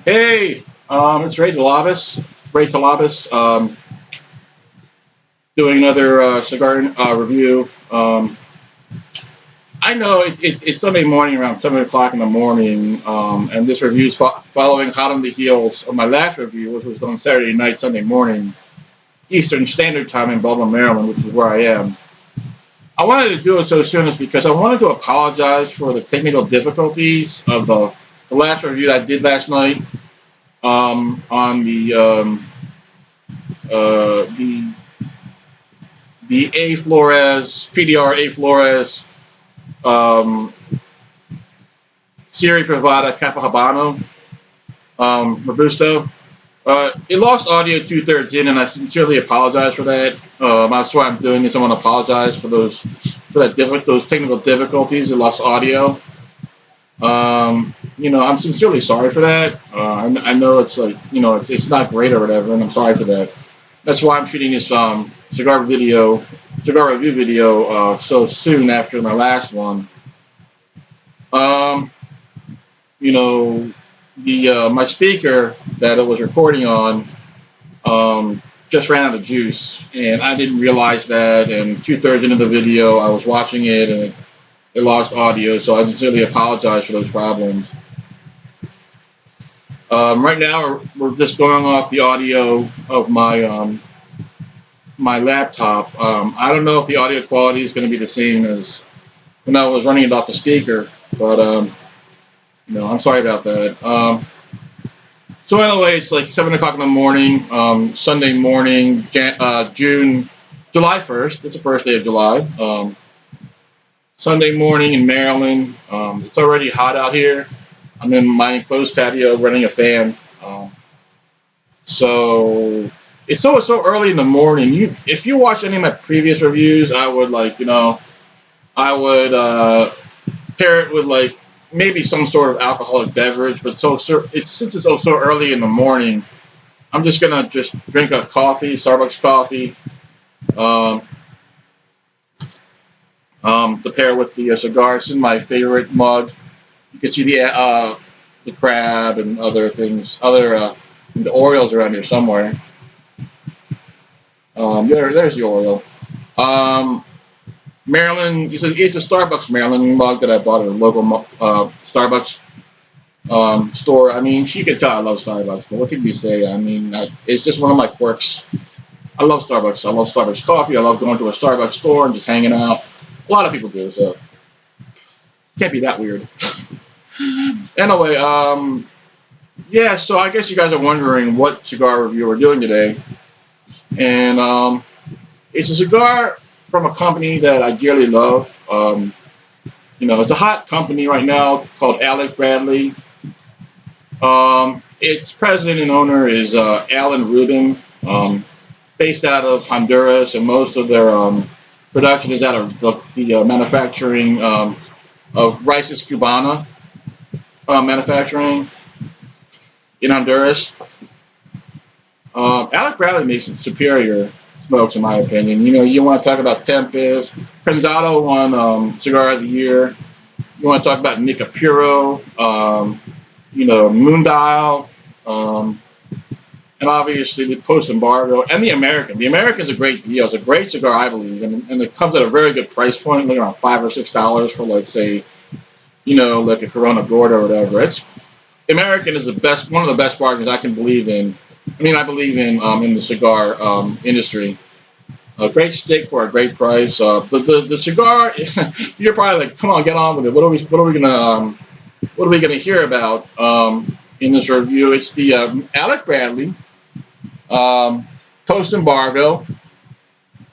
Hey, it's Ray Talabas, doing another cigar review. I know it's Sunday morning around 7 o'clock in the morning, and this review is following hot on the heels of my last review, which was on Saturday night, Sunday morning, Eastern Standard Time in Baltimore, Maryland, which is where I am. I wanted to do it so soon is because I wanted to apologize for the technical difficulties of the last review that I did last night on the A Flores PDR A Flores um, Siri Privada Capahabano Robusto. It lost audio two-thirds in, and I sincerely apologize for that. That's why I'm doing this. I want to apologize for those technical difficulties. It lost audio. I'm sincerely sorry for that. I know it's like it's not great or whatever, and I'm sorry for that. That's why I'm shooting this cigar review video so soon after my last one. Um, you know, the my speaker that it was recording on just ran out of juice, and I didn't realize that. And two-thirds into the video, I was watching it, and it lost audio. So I sincerely apologize for those problems. Right now, we're just going off the audio of my laptop. I don't know if the audio quality is going to be the same as when I was running it off the speaker, but I'm sorry about that. So anyway, it's like 7 o'clock in the morning, Sunday morning, July 1st. It's the first day of July. Sunday morning in Maryland. It's already hot out here. I'm in my enclosed patio running a fan. So it's so early in the morning. If you watch any of my previous reviews, I would I would pair it with like maybe some sort of alcoholic beverage. But since it's so early in the morning, I'm just gonna just drink a coffee, Starbucks coffee, um, to pair with the cigar. It's in my favorite mug. You can see the crab and other things, the Orioles around here somewhere. There's the Oriole. Um, Maryland. It's a Starbucks Maryland mug that I bought at a local Starbucks store. I mean, you can tell I love Starbucks, but what can you say? I mean, it's just one of my quirks. I love Starbucks. I love Starbucks coffee. I love going to a Starbucks store and just hanging out. A lot of people do, so can't be that weird. Anyway, yeah. So I guess you guys are wondering what cigar review we're doing today, and it's a cigar from a company that I dearly love. It's a hot company right now called Alec Bradley. Its president and owner is Alan Rubin, based out of Honduras, and most of their production is out of the manufacturing of Rices Cubana manufacturing in Honduras. Alec Bradley makes superior smokes, in my opinion. You want to talk about Tempest. Prensado won Cigar of the Year. You want to talk about Nicapuro, Moondial, and obviously the Post Embargo and the American. The American's a great deal. It's a great cigar, I believe, and it comes at a very good price point, like around $5 or $6 for, like, say, like a Corona Gorda or whatever. American is one of the best bargains I can believe in. I mean, I believe in the cigar industry. A great stick for a great price. The cigar, you're probably like, come on, get on with it. What are we gonna hear about in this review? It's the Alec Bradley Post Embargo.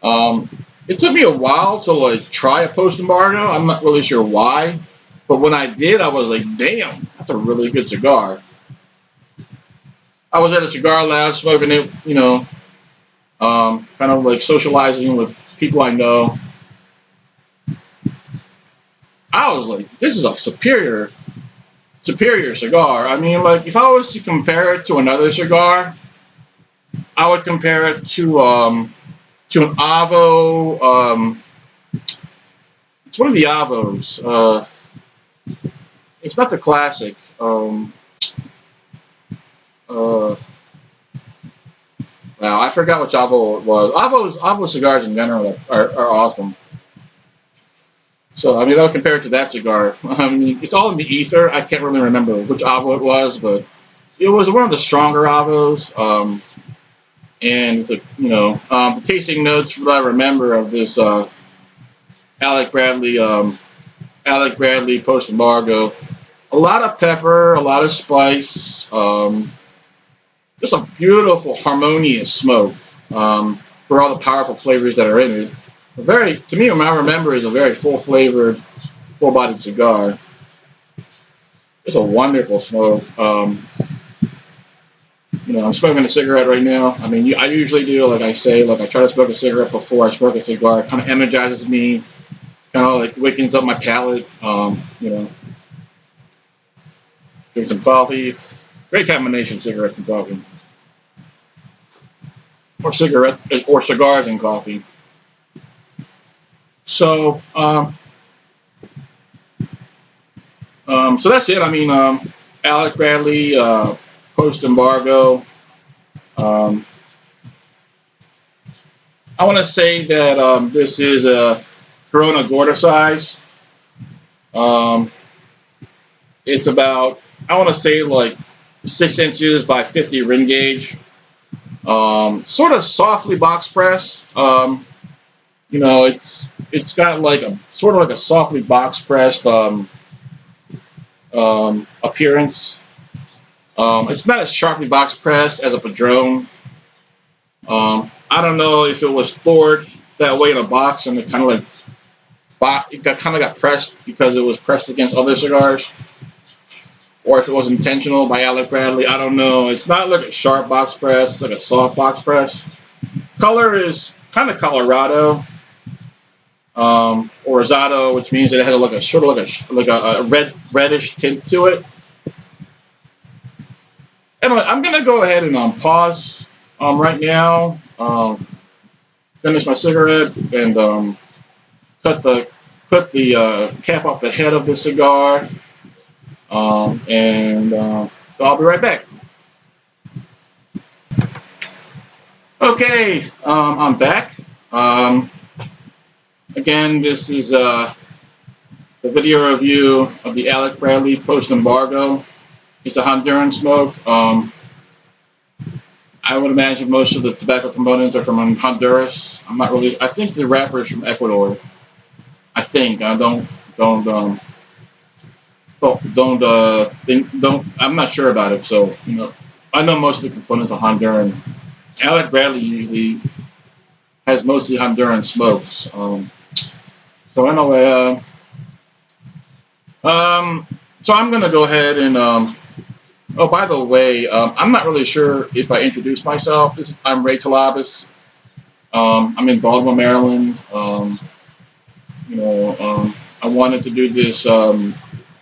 It took me a while to like try a Post Embargo. I'm not really sure why, but when I did, I was like, damn, that's a really good cigar. I was at a cigar lounge smoking it, kind of like socializing with people I know. I was like, this is a superior cigar. I mean, like, if I was to compare it to another cigar, I would compare it to an Avo. It's one of the Avos. It's not the classic. Uh, wow, I forgot which Avo it was. Avo cigars in general are awesome. So I mean, I'll compare it to that cigar. I mean, it's all in the ether. I can't really remember which Avo it was, but it was one of the stronger Avos. And the tasting notes that I remember of this Alec Bradley Alec Bradley Post Embargo. A lot of pepper, a lot of spice, just a beautiful, harmonious smoke for all the powerful flavors that are in it. To me, what I remember is a very full-flavored, full-bodied cigar. It's a wonderful smoke. I'm smoking a cigarette right now. I mean, I usually do, like I say, like I try to smoke a cigarette before I smoke a cigar. It kind of energizes me, kind of like wakens up my palate. Drink some coffee. Great combination, cigarettes and coffee, or cigars and coffee. So, so that's it. I mean, Alec Bradley, post embargo. Um, I want to say that this is a Corona Gorda size. Um, it's about, I want to say, like 6 inches by 50 ring gauge. Sort of softly box press. It's got like a sort of like a softly box pressed appearance. It's not as sharply box pressed as a Padron. I don't know if it was stored that way in a box and it kind of like got pressed because it was pressed against other cigars, or if it was intentional by Alec Bradley. I don't know. It's not like a sharp box press. It's like a soft box press. Color is kind of Colorado, or rosado, which means that it has like a sort of like a reddish tint to it. Anyway, I'm gonna go ahead and pause right now. Finish my cigarette and cut the cap off the head of the cigar, and so I'll be right back. Okay, I'm back. Again, this is the video review of the Alec Bradley Post Embargo. It's a Honduran smoke. I would imagine most of the tobacco components are from Honduras. I'm not really. I think the wrapper is from Ecuador. I think. I don't. I'm not sure about it. So I know most of the components are Honduran. Alec Bradley usually has mostly Honduran smokes. So anyway, so I'm gonna go ahead and oh, by the way, I'm not really sure if I introduced myself. I'm Ray Talabas. I'm in Baltimore, Maryland. I wanted to do this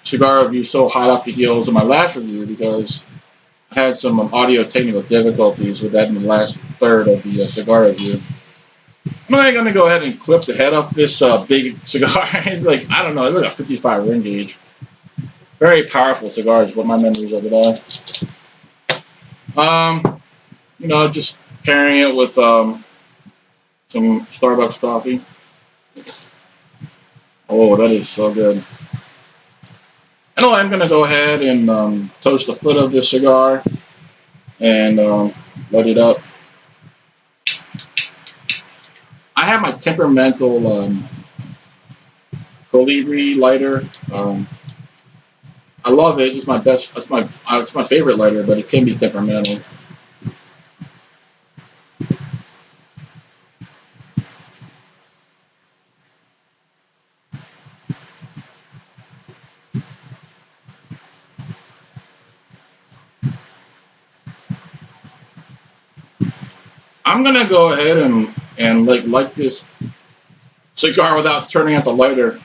cigar review so hot off the heels of my last review because I had some audio technical difficulties with that in the last third of the cigar review. I'm not going to go ahead and clip the head off this big cigar. It's like, I don't know, it's like a 55 ring gauge. Very powerful cigars, what my memories of it are. Just pairing it with some Starbucks coffee. Oh, that is so good. Anyway, I'm going to go ahead and toast the foot of this cigar and load it up. I have my temperamental Colibri lighter. I love it. It's my best. It's my favorite lighter, but it can be temperamental. I'm gonna go ahead and light this cigar without turning out the lighter.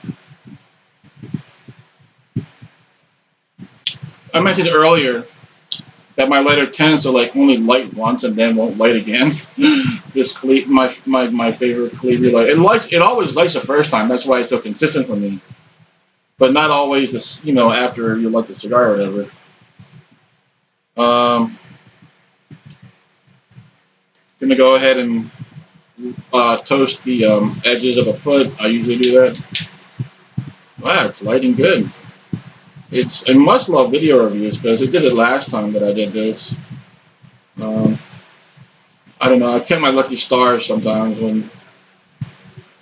I mentioned earlier that my lighter tends to only light once and then won't light again. My favorite Calibri light. It always lights the first time. That's why it's so consistent for me. But not always after you light the cigar or whatever. Gonna go ahead and toast the edges of the foot. I usually do that. Wow, it's lighting good. It's I must love video reviews because it did it last time that I did this. Um, I don't know. I count my lucky stars sometimes when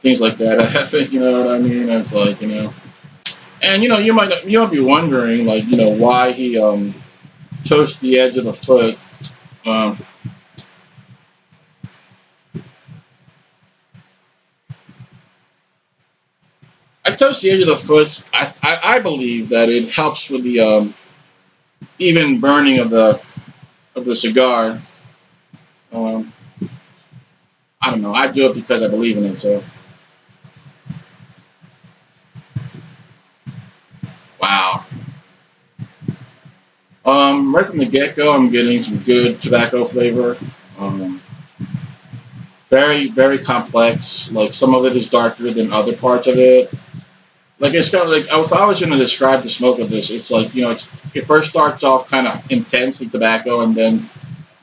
things like that happen. You know what I mean? It's like and you might be wondering like why he toast the edge of the foot. Um, I toast the edge of the foot. I believe that it helps with the even burning of the cigar. Um, I don't know. I do it because I believe in it. So wow. Right from the get go, I'm getting some good tobacco flavor. Um, very complex. Like some of it is darker than other parts of it. Like it's got like if I was going to describe the smoke of this, it's like it first starts off kind of intense like tobacco, and then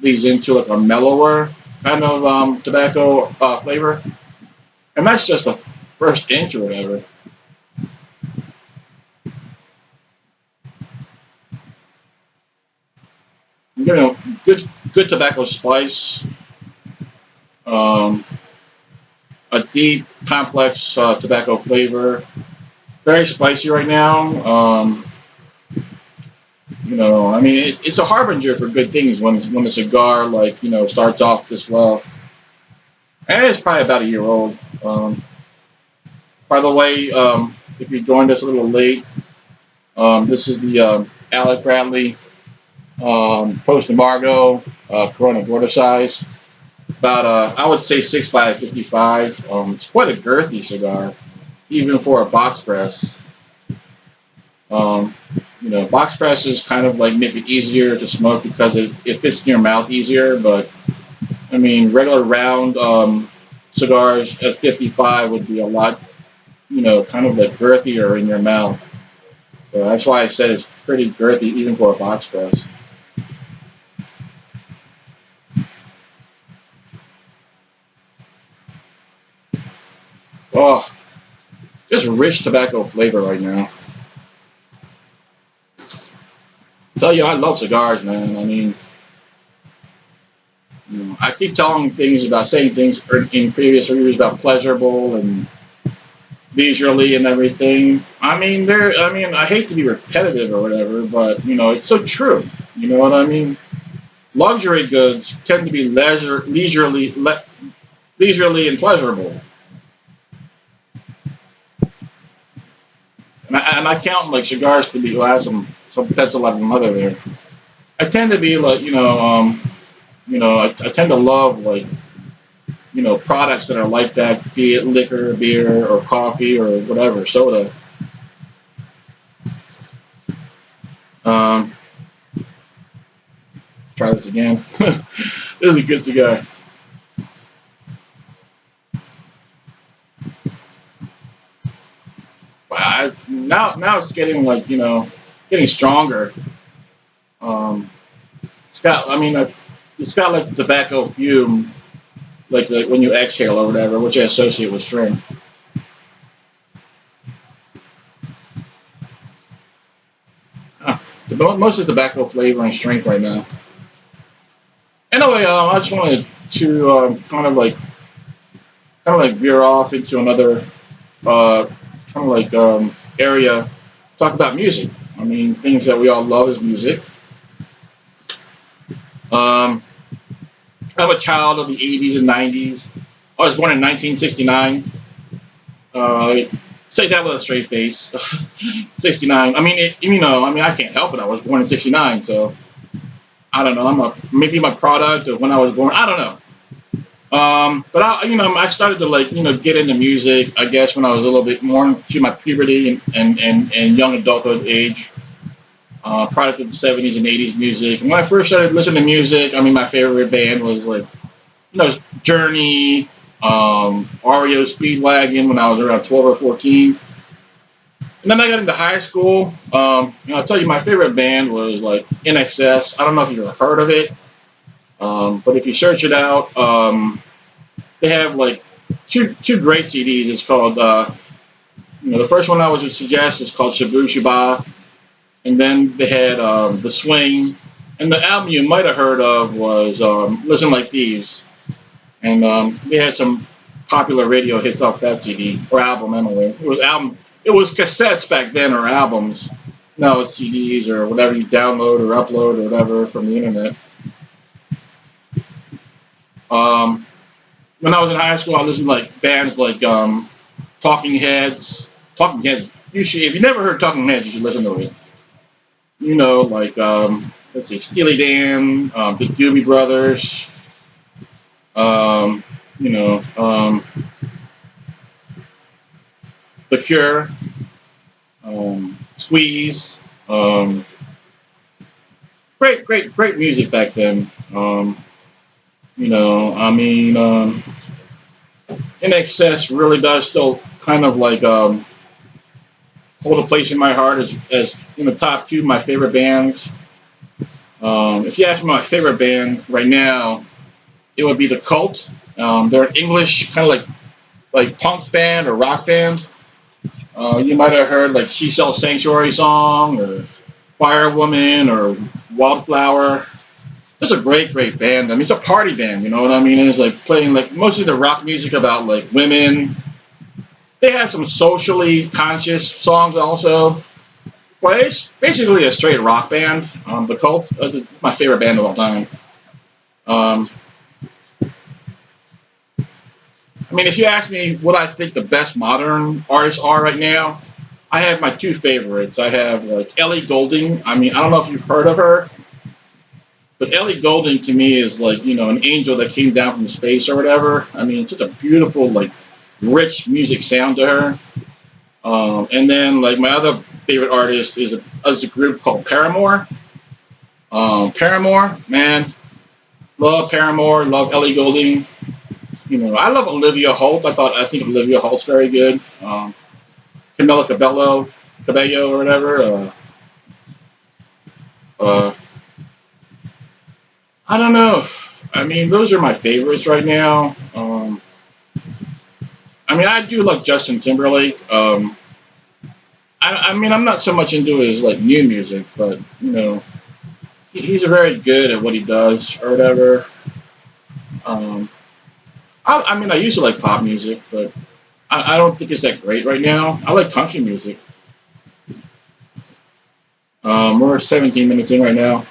leads into like a mellower kind of tobacco flavor, and that's just the first inch or whatever. You know, good tobacco spice, um, a deep complex tobacco flavor, very spicy right now. I mean, it's a harbinger for good things when the cigar starts off this well. And it's probably about a year old. By the way, if you joined us a little late, this is the Alec Bradley Post Embargo Corona Gorda size. About I would say 6 by 55. It's quite a girthy cigar, even for a box press. Um, box presses kind of like make it easier to smoke because it fits in your mouth easier. But I mean, regular round cigars at 55 would be a lot, kind of like girthier in your mouth. So that's why I said it's pretty girthy even for a box press. Oh, just rich tobacco flavor right now. Tell you, I love cigars, man. I mean, I keep saying things in previous reviews about pleasurable and leisurely and everything. I hate to be repetitive or whatever, but it's so true. You know what I mean? Luxury goods tend to be leisurely and pleasurable, and I count like cigars to be. Well, I have some pencil like my mother there. I tend to be like I tend to love like products that are like that, be it liquor, beer, or coffee, or whatever, soda. Um, try this again. This is a good cigar. Now it's getting like getting stronger. Um, it's got I mean it's got like the tobacco fume like when you exhale or whatever, which I associate with strength. Huh. Most of the tobacco flavor and strength right now. Anyway, I just wanted to kind of like veer off into another uh, kind of like area, talk about music. I mean, things that we all love is music. Um, I'm a child of the 80s and 90s. I was born in 1969. Uh, Say that with a straight face. 69. I mean, I can't help it. I was born in 69, so I don't know. Maybe my product of when I was born. I don't know. But I started to get into music. I guess when I was a little bit more into my puberty and young adulthood age, product of the '70s and '80s music. And when I first started listening to music, I mean, my favorite band was like Journey, REO Speedwagon when I was around 12 or 14. And then I got into high school. I'll tell you, my favorite band was like NXS. I don't know if you've ever heard of it. But if you search it out, they have like two great CDs. It's called the first one I would suggest is called Shabu Shaba, and then they had The Swing, and the album you might have heard of was Listen Like These, and they had some popular radio hits off that CD or album anyway. It was cassettes back then or albums. Now it's CDs or whatever you download or upload or whatever from the internet. Um, when I was in high school, I listened to like bands like Talking Heads. Talking Heads. You should, if you never heard Talking Heads, you should listen to it. Like let's see, Steely Dan, the Doobie Brothers, um, you know, The Cure, Squeeze. Um, great music back then. I mean, In Excess really does still kind of like hold a place in my heart as in the top two of my favorite bands. If you ask me my favorite band right now, it would be The Cult. They're an English kind of like punk band or rock band. You might have heard like She Sells Sanctuary Song or Firewoman or Wildflower. It's a great band. I mean, it's a party band. You know what I mean? It's like playing like mostly the rock music about like women. They have some socially conscious songs also. Well, it's basically a straight rock band. The Cult, my favorite band of all time. Um, I mean, if you ask me what I think the best modern artists are right now, I have my two favorites. I have like Ellie Goulding. I mean, I don't know if you've heard of her, but Ellie Goulding to me is like an angel that came down from space or whatever. I mean, it's just a beautiful like rich music sound to her. And then like my other favorite artist is a group called Paramore. Paramore, man, love Paramore, love Ellie Goulding. I love Olivia Holt. I think Olivia Holt's very good. Camila Cabello or whatever. Uh, I don't know. I mean, those are my favorites right now. I mean, I do like Justin Timberlake. I mean, I'm not so much into his like new music, but he's very good at what he does or whatever. Um, I mean, I used to like pop music, but I don't think it's that great right now. I like country music. We're 17 minutes in right now.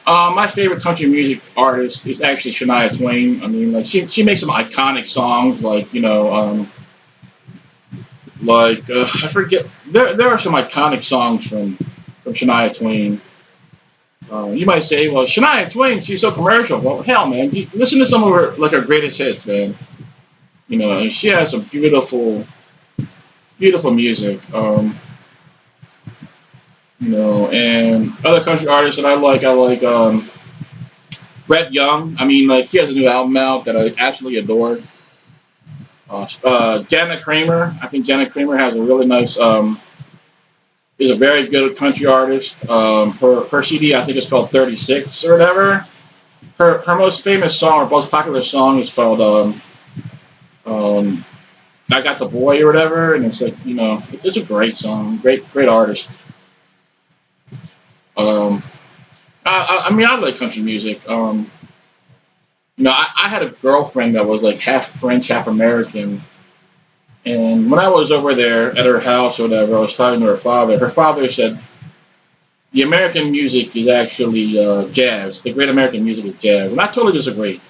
My favorite country music artist is actually Shania Twain. I mean, like she makes some iconic songs, like I forget. There are some iconic songs from Shania Twain. You might say, well, Shania Twain, she's so commercial. Well, hell, man, listen to some of her greatest hits, man. And she has some beautiful music. And other country artists that I like Brett Young. I mean, like he has a new album out that I absolutely adore. Janet Kramer. I think Janet Kramer has a really nice. Is a very good country artist. Her CD I think is called 36 or whatever. Her most famous song or most popular song is called um, I Got the Boy or whatever, and it's like it's a great song, great artist. Um, I mean I like country music. I had a girlfriend that was like half French, half American. And when I was over there at her house or whatever, I was talking to her father. Her father said, the American music is actually jazz. The great American music is jazz. And I totally disagree.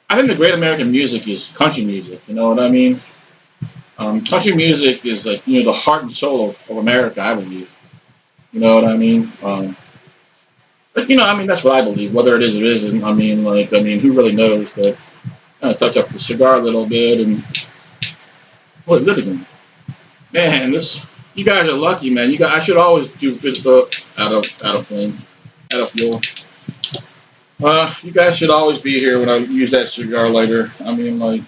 I think the great American music is country music. You know what I mean? Country music is like, the heart and soul of America, I believe. You know what I mean? But, I mean, that's what I believe. Whether it is or isn't, who really knows? But kind of touch up the cigar a little bit and what is it again? Man, you guys are lucky, man. I should always do good stuff out of fuel. You guys should always be here when I use that cigar lighter. I mean, like,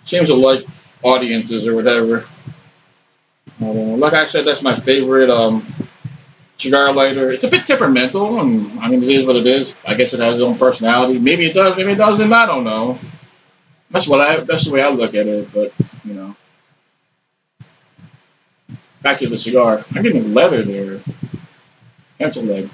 seems to like audiences or whatever. Like I said, that's my favorite cigar lighter. It's a bit temperamental, and I mean, it is what it is. I guess it has its own personality. Maybe it does, maybe it doesn't. I don't know. That's the way I look at it. But you know, back to the cigar. I'm getting leather there, pencil lead.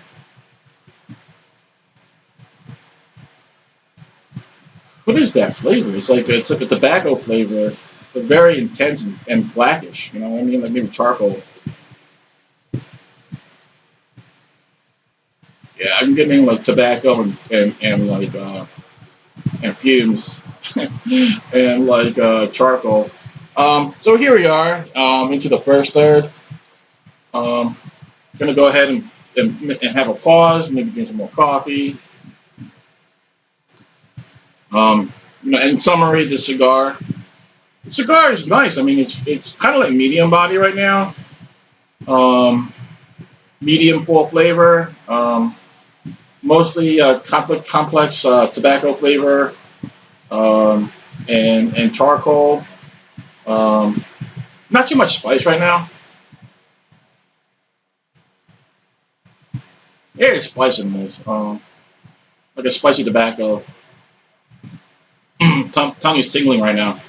What is that flavor? It's like a tobacco flavor, but very intense and blackish. You know what I mean? Like maybe charcoal. Yeah, I'm getting like tobacco and like and fumes and like charcoal. So here we are into the first third. Um, Gonna go ahead and have a pause, maybe drink some more coffee. In summary, the cigar is nice. I mean, it's kind of like medium body right now. Um, Medium full flavor. Mostly complex tobacco flavor um, and charcoal. Um, Not too much spice right now. Yeah, it's spice in this. Like a spicy tobacco. Tongue is tingling right now.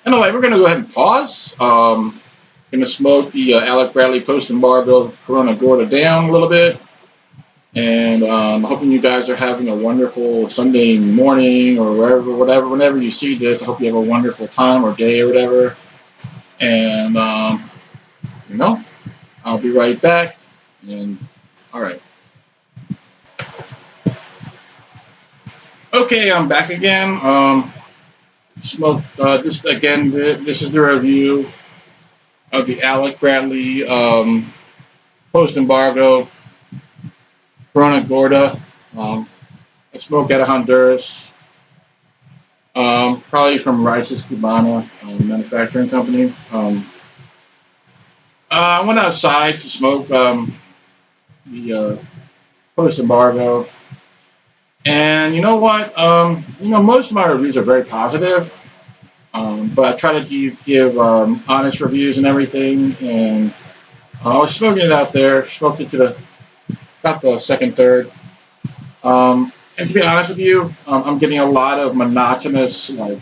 Anyway, we're gonna go ahead and pause. Gonna smoke the Alec Bradley Post Embargo Corona Gorda down a little bit, and hoping you guys are having a wonderful Sunday morning or whenever you see this. I hope you have a wonderful time or day or whatever. And you know, I'll be right back. And all right. Okay, I'm back again. Smoke. This again. This is the review of the Alec Bradley post embargo Corona Gorda. Um, I smoke out of Honduras, probably from Rice's Cubana manufacturing company. I went outside to smoke the post embargo, and you know what? Most of my reviews are very positive. But I try to give honest reviews and everything. And I was smoking it out there, smoked it to about the second third. And to be honest with you, I'm getting a lot of monotonous, like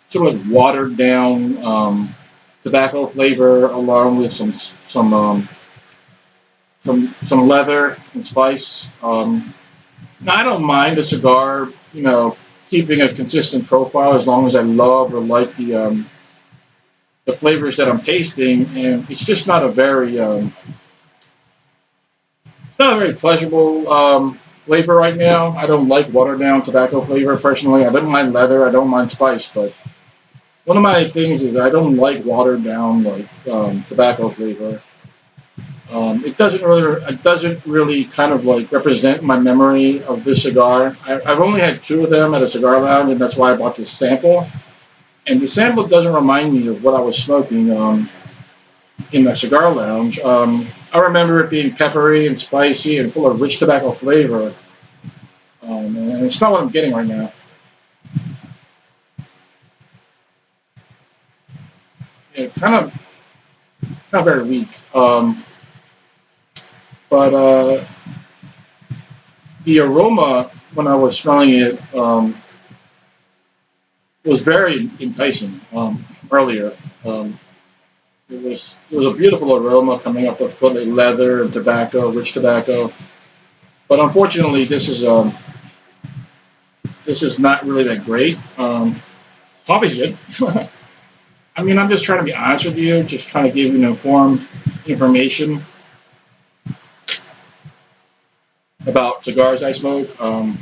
sort of like watered down tobacco flavor, along with some leather and spice. Now, I don't mind a cigar, keeping a consistent profile as long as I love or like the flavors that I'm tasting, and it's just not a very pleasurable flavor right now. I don't like watered down tobacco flavor personally. I don't mind leather. I don't mind spice, but one of my things is that I don't like watered down like tobacco flavor. It doesn't really kind of like represent my memory of this cigar. I've only had two of them at a cigar lounge, and that's why I bought this sample. And the sample doesn't remind me of what I was smoking in the cigar lounge. I remember it being peppery and spicy and full of rich tobacco flavor. And it's not what I'm getting right now. It kind of very weak. But the aroma when I was smelling it was very enticing earlier. Um, it was a beautiful aroma coming up of leather and tobacco, rich tobacco. But unfortunately, this is not really that great. Coffee's good. I mean, I'm just trying to be honest with you, just trying to give you informed information about cigars I smoke. I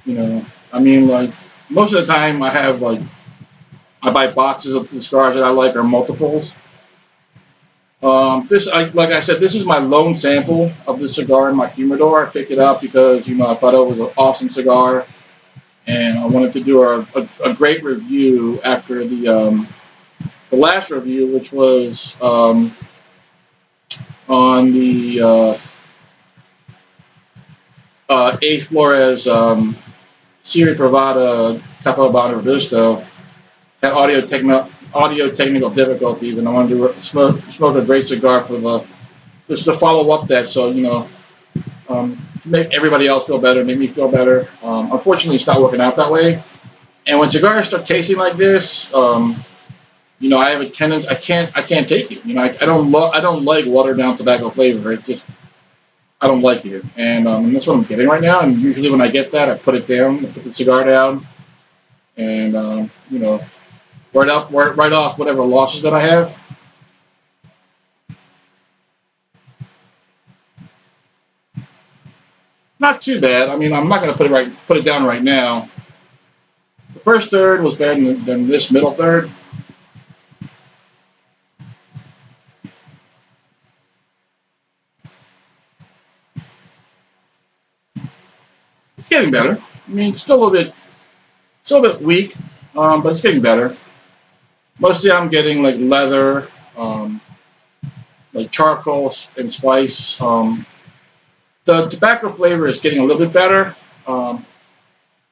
mean, like most of the time, I buy boxes of the cigars that I like or multiples. Like I said, this is my lone sample of this cigar in my humidor. I picked it up because I thought it was an awesome cigar, and I wanted to do a great review after the last review, which was on the A. Flores Siri Privada Capabana Robusto. Had audio technical difficulties, and I wanted to smoke a great cigar for the just to follow up that. So to make everybody else feel better, make me feel better. Unfortunately, it's not working out that way. And when cigars start tasting like this, I have a tendency. I can't take it. I don't like watered down tobacco flavor. It just I don't like it, and that's what I'm getting right now. And usually when I get that, I put it down, I put the cigar down, and write off whatever losses that I have. Not too bad. I mean, I'm not gonna put it down right now. The first third was better than this middle third. It's getting better. I mean, it's still a bit weak, but it's getting better. Mostly, I'm getting like leather, like charcoal and spice. The tobacco flavor is getting a little bit better. Um,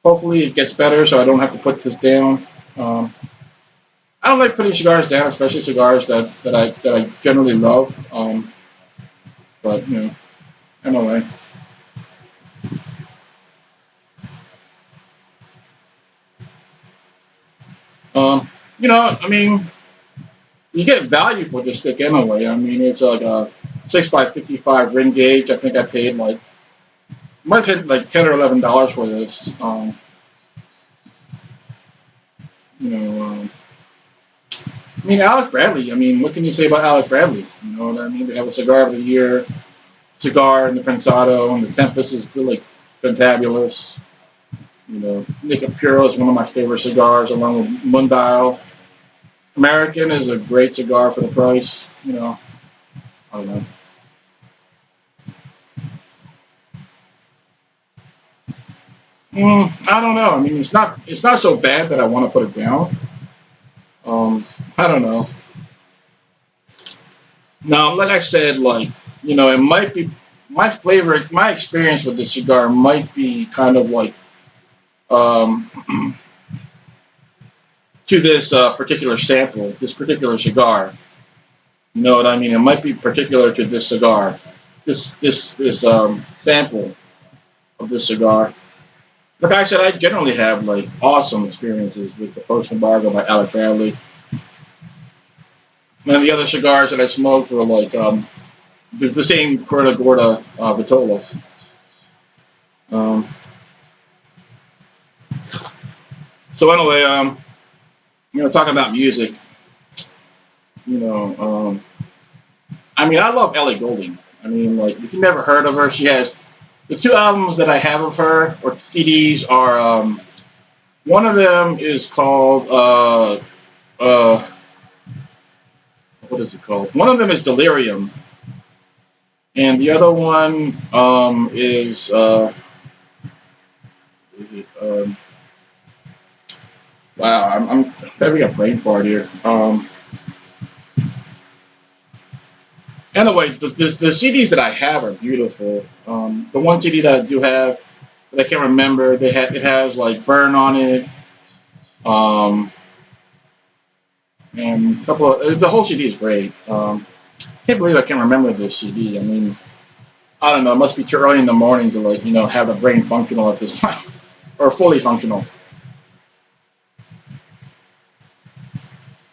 Hopefully, it gets better, so I don't have to put this down. Um, I don't like putting cigars down, especially cigars that I generally love. But anyway. I mean, you get value for this stick anyway. I mean, it's like a 6 by 55 ring gauge. I think I paid might have paid like $10 or $11 for this. You know, I mean, Alec Bradley. I mean, what can you say about Alec Bradley? You know what I mean? They have a cigar of the year, cigar and the Prensado, and the Tempest is really fantabulous. Nica Puro is one of my favorite cigars, along with Mundial. American is a great cigar for the price. I don't know. I don't know. I mean, it's not so bad that I want to put it down. I don't know. Now, like I said, it might be my flavor. My experience with the cigar might be kind of like um, to this particular sample, this particular cigar. You know what I mean? It might be particular to this cigar, this sample of this cigar. Like I said, I generally have like awesome experiences with the Post Embargo by Alec Bradley. And the other cigars that I smoked were like the same Gorda Vitola. Um, so anyway, talking about music, you know, um, I mean, I love Ellie Goulding. I mean, like if you never heard of her, she has the two albums that I have of her or CDs are one of them is called what is it called? One of them is Delirium, and the other one wow, I'm having a brain fart here. Anyway, the CDs that I have are beautiful. The one CD that I do have that I can't remember, it has like Burn on it, um, and a couple of the whole CD is great. I can't believe I can't remember this CD. I mean, I don't know. It must be too early in the morning to have the brain functional at this time or fully functional.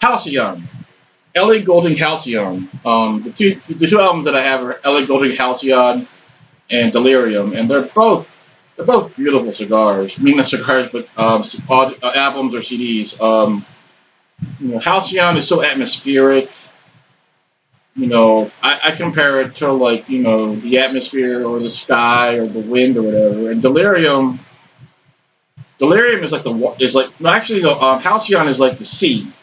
Halcyon, Ellie Goulding Halcyon. The two albums that I have are Ellie Goulding Halcyon and Delirium, and they're both beautiful cigars. I mean, not cigars, but albums or CDs. Halcyon is so atmospheric. I compare it to the atmosphere or the sky or the wind or whatever. And Delirium is like no, actually no, Halcyon is like the sea,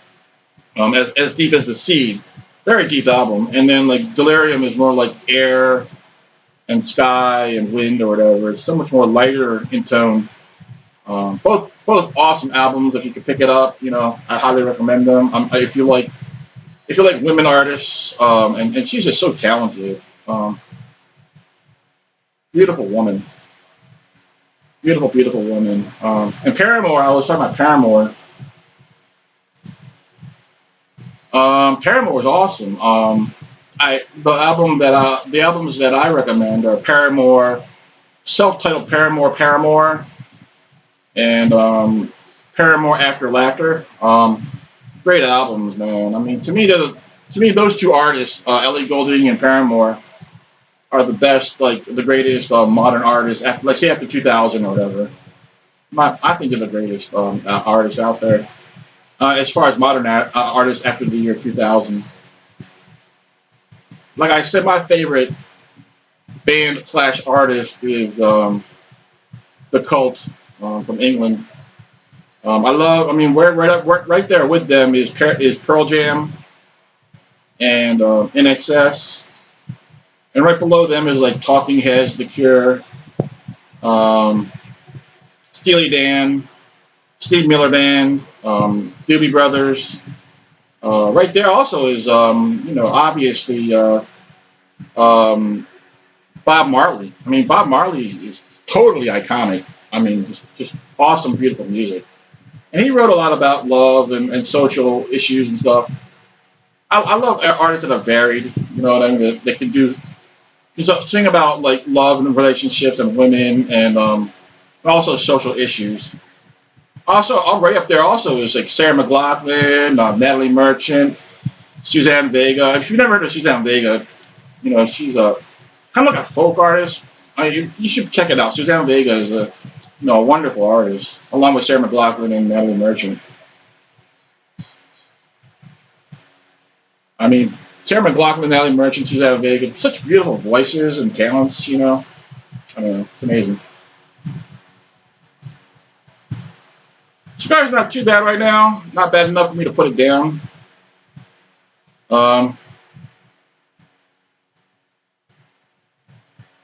as deep as the sea, very deep album. And then like Delirium is more like air and sky and wind or whatever. It's so much more lighter in tone. Both awesome albums. If you could pick it up, I highly recommend them. If you like women artists, and she's just so talented. Beautiful woman, beautiful, beautiful woman. And Paramore, I was talking about Paramore. Paramore was awesome. the albums that I recommend are Paramore, self-titled Paramore, and Paramore After Laughter. Great albums, man. I mean, to me those two artists, Ellie Goulding and Paramore, are the best, like the greatest modern artists after, like say after 2000 or whatever. I think they're the greatest artists out there. As far as modern artists after the year 2000, like I said, my favorite band slash artist is the Cult from England. I mean, right there with them is Pearl Jam and NXS, and right below them is like Talking Heads, The Cure, um, Steely Dan, Steve Miller Band, Doobie Brothers. Right there also is obviously um, Bob Marley. I mean, Bob Marley is totally iconic. I mean, just awesome, beautiful music. And he wrote a lot about love and social issues and stuff. I love artists that are varied. You know what I mean? That can sing about like love and relationships and women and also social issues. Also, right up there also is like Sarah McLachlan, Natalie Merchant, Suzanne Vega. If you've never heard of Suzanne Vega, she's a kind of like a folk artist. You should check it out. Suzanne Vega is a wonderful artist, along with Sarah McLachlan and Natalie Merchant. I mean, Sarah McLachlan, Natalie Merchant, Suzanne Vega, such beautiful voices and talents. I don't know, it's amazing. Cigar's not too bad right now. Not bad enough for me to put it down. Um,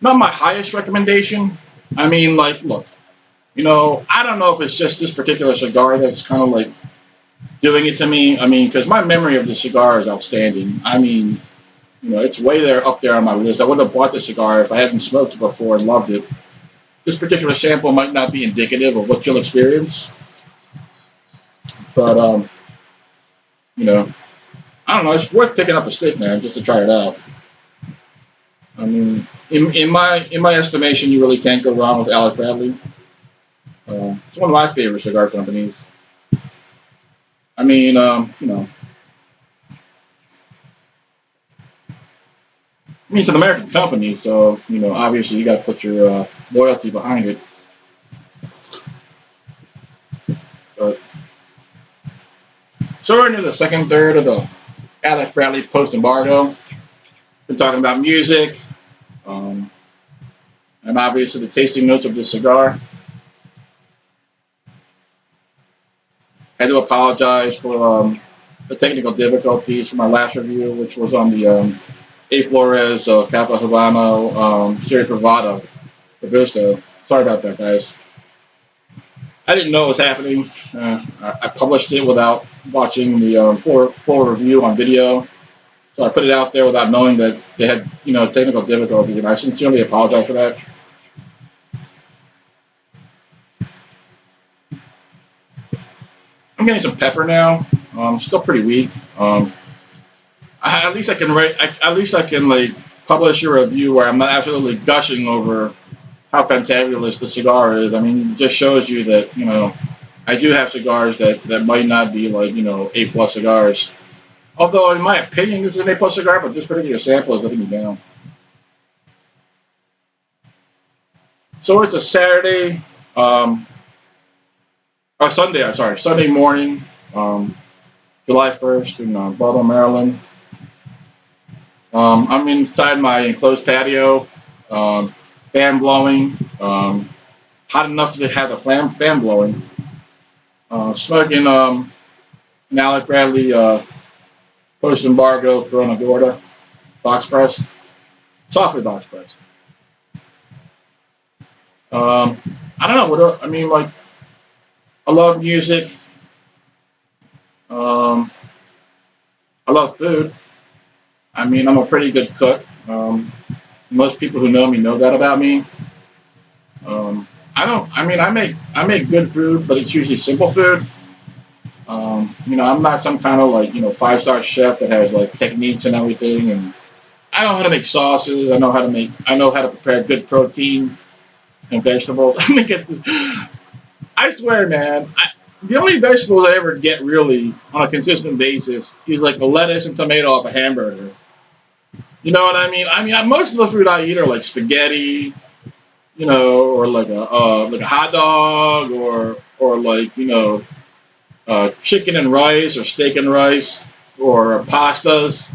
Not my highest recommendation. I mean, like, look, I don't know if it's just this particular cigar that's kind of like doing it to me. I mean, because my memory of the cigar is outstanding. I mean, it's way there up there on my list. I would have bought the cigar if I hadn't smoked it before and loved it. This particular sample might not be indicative of what you'll experience, but you know, I don't know. It's worth picking up a stick, man, just to try it out. I mean, in my estimation, you really can't go wrong with Alec Bradley. It's one of my favorite cigar companies. I mean, it's an American company, so obviously you got to put your loyalty behind it. But so we're into the second third of the Alec Bradley Post Embargo. Been talking about music, um, and obviously the tasting notes of the cigar. I do apologize for the technical difficulties for my last review, which was on the A. Flores Capa Habano Serie Privada Robusto. Sorry about that, guys. I didn't know it was happening. I published it without watching the full review on video. So I put it out there without knowing that they had, technical difficulties, and I sincerely apologize for that. I'm getting some pepper now. Still pretty weak. At least I can write. At least I can like publish a review where I'm not absolutely gushing over how fantabulous the cigar is. I mean, it just shows you that I do have cigars that might not be like A plus cigars. Although in my opinion, this is an A plus cigar, but this particular sample is letting me down. So it's a Saturday, or Sunday. I'm sorry, Sunday morning, July 1st in Baltimore, Maryland. I'm inside my enclosed patio, fan blowing, hot enough to have the fan blowing. Smoking an Alec Bradley Post Embargo Corona Gorda box press, softly box press. I don't know what I mean. Like, I love music. I love food. I mean, I'm a pretty good cook. Most people who know me know that about me. I don't. I mean, I make good food, but it's usually simple food. I'm not some kind of like 5-star chef that has like techniques and everything. And I know how to make sauces. I know how to prepare good protein and vegetables. I mean, get this. I swear, man. The only vegetables I ever get really on a consistent basis is like a lettuce and tomato off a hamburger. You know what I mean? Most of the food I eat are like spaghetti, or like a hot dog, or like chicken and rice, or steak and rice, or pastas.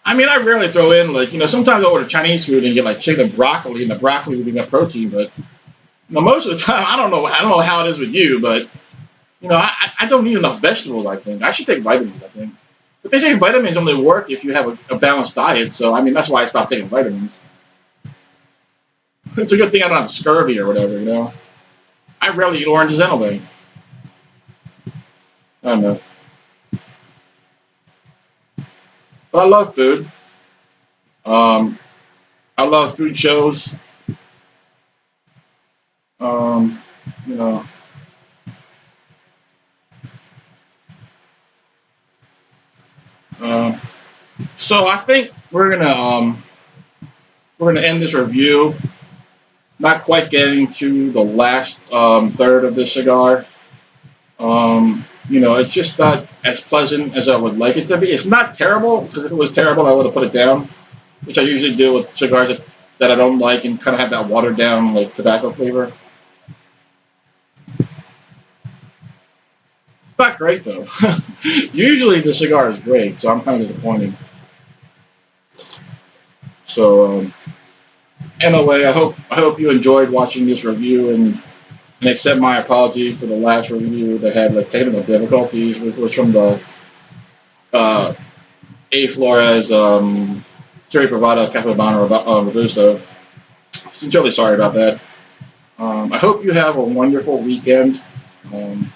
I rarely throw in like sometimes I order Chinese food and get like chicken and broccoli, and the broccoli would be got protein, but most of the time I don't know how it is with you, but I don't need enough vegetables. I think I should take vitamins. I think, but they say vitamins only work if you have a balanced diet. So that's why I stopped taking vitamins. It's a good thing I don't have scurvy or whatever. I rarely eat oranges anyway. I don't know, but I love food. Um, I love food shows. Um, you know, uh, so I think we're gonna end this review. Not quite getting to the last third of this cigar. It's just not as pleasant as I would like it to be. It's not terrible because if it was terrible, I would have put it down, which I usually do with cigars that I don't like and kind of have that watered down like tobacco flavor. It's not great though. Usually the cigar is great, so I'm kind of disappointed. So anyway, I hope you enjoyed watching this review and accept my apology for the last review that had like technical difficulties, which was from the uh, A. Flores Cherry Privada Capabana Robusto. Sincerely sorry about that. I hope you have a wonderful weekend. Um,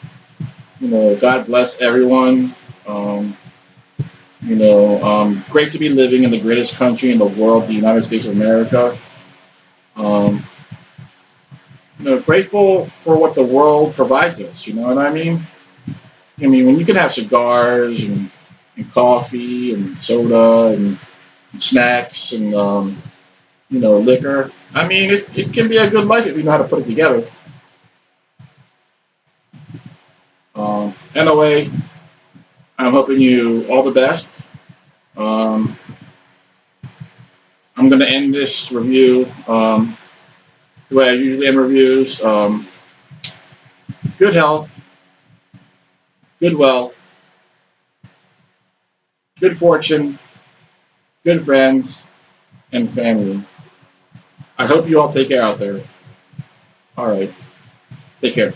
God bless everyone. Um, great to be living in the greatest country in the world, the United States of America. Um, grateful for what the world provides us. You know what I mean? When you can have cigars and coffee and soda and snacks and liquor. It can be a good life if you know how to put it together. Anyway, I'm hoping you all the best. Um, I'm going to end this review the way I usually end reviews. Good health, good wealth, good fortune, good friends, and family. I hope you all take care out there. All right. Take care.